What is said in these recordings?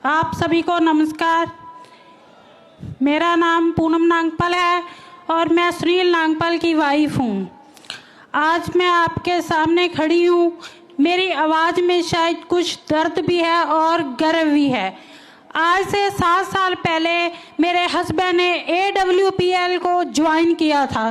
आप सभी को नमस्कार। मेरा नाम पूनम नांगपल है और मैं सुनील नांगपल की वाइफ हूँ। आज मैं आपके सामने खड़ी हूँ। मेरी आवाज़ में शायद कुछ दर्द भी है और गर्व भी है। आज से 7 साल पहले मेरे हस्बैंड ने AWPL को ज्वाइन किया था।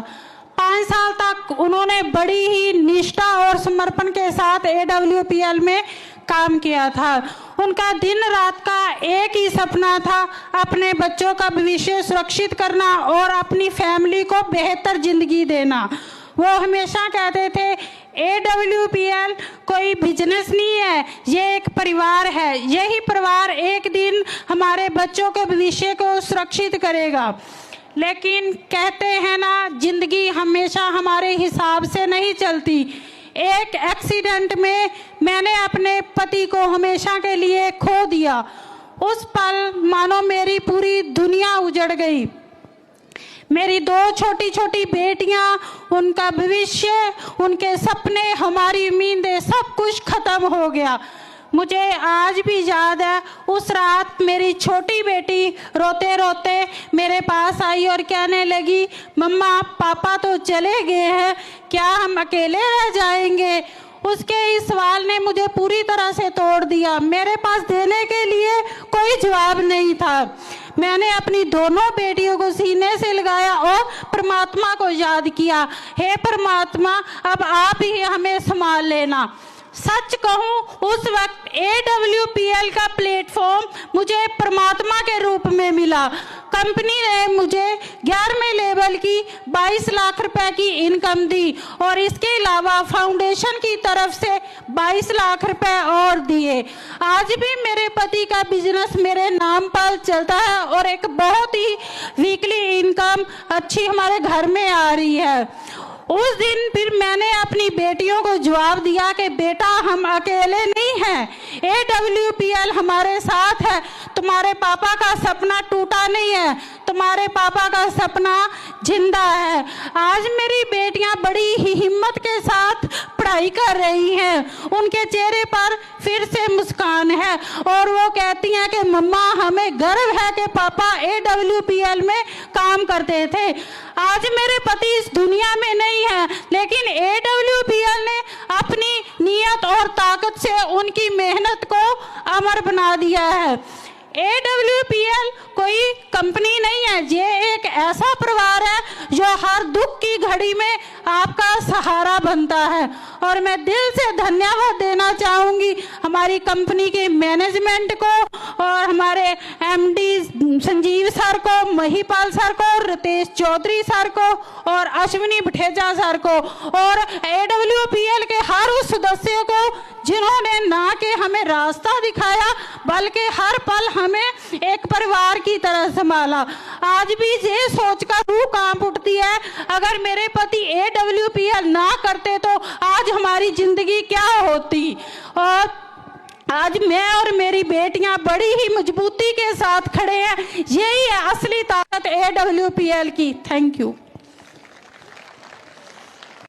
5 साल तक उन्होंने बड़ी ही निष्ठा और समर्पण के साथ AWPL में काम किया था। उनका दिन रात का एक ही सपना था, अपने बच्चों का भविष्य सुरक्षित करना और अपनी फैमिली को बेहतर जिंदगी देना। वो हमेशा कहते थे AWPL कोई बिजनेस नहीं है, ये एक परिवार है। यही परिवार एक दिन हमारे बच्चों के भविष्य को सुरक्षित करेगा। लेकिन कहते हैं ना, जिंदगी हमेशा हमारे हिसाब से नहीं चलती। एक एक्सीडेंट में मैंने अपने पति को हमेशा के लिए खो दिया। उस पल मानो मेरी पूरी दुनिया उजड़ गई। मेरी 2 छोटी छोटी बेटियां, उनका भविष्य, उनके सपने, हमारी उम्मीदें, सब कुछ खत्म हो गया। मुझे आज भी याद है, उस रात मेरी छोटी बेटी रोते रोते मेरे पास आई और कहने लगी, मम्मा पापा तो चले गए हैं, क्या हम अकेले रह जाएंगे? उसके इस सवाल ने मुझे पूरी तरह से तोड़ दिया। मेरे पास देने के लिए कोई जवाब नहीं था। मैंने अपनी दोनों बेटियों को सीने से लगाया और परमात्मा को याद किया, हे परमात्मा अब आप ही हमें संभाल लेना। सच कहूं, उस वक्त AWPL का प्लेटफॉर्म मुझे परमात्मा के रूप में मिला। कंपनी ने मुझे 11वें लेवल की 22 लाख रुपए की इनकम दी और इसके अलावा फाउंडेशन की तरफ से 22 लाख रुपए और दिए। आज भी मेरे पति का बिजनेस मेरे नाम पर चलता है और एक बहुत ही वीकली इनकम अच्छी हमारे घर में आ रही है। उस दिन फिर मैंने अपनी बेटियों को जवाब दिया कि बेटा हम अकेले नहीं हैं, AWPL हमारे साथ है। तुम्हारे पापा का सपना टूटा नहीं है, तुम्हारे पापा का सपना जिंदा है। आज मेरी बेटियां बड़ी ही हिम्मत के साथ पढ़ाई कर रही हैं। उनके चेहरे पर फिर से मुस्कान है और वो कहती हैं कि मम्मा हमें गर्व है कि पापा AWPL में काम करते थे। आज मेरे पति इस दुनिया में नहीं है, लेकिन AWPL ने अपनी नियत और ताकत से उनकी मेहनत को अमर बना दिया है। AWPL कोई कंपनी नहीं है, ये एक ऐसा परिवार है जो हर दुख की घड़ी में आपका सहारा बनता है। और मैं दिल से धन्यवाद देना चाहूँगी हमारी कंपनी के मैनेजमेंट को और हमारे MD संजीव सर को, महिपाल सर को, रितेश चौधरी सर को और अश्विनी भटेजा सर को और AWPL के हर उस सदस्यों को जिन्होंने ना कि हमें रास्ता दिखाया बल्कि हर पल हमें एक परिवार की तरह संभाला। आज भी ये सोचकर रूह कांप उठती है, अगर मेरे पति AWPL ना करते तो आज हमारी जिंदगी क्या होती। और आज मैं और मेरी बेटियां बड़ी ही मजबूती के साथ खड़े हैं। यही है असली ताकत AWPL की। Thank you.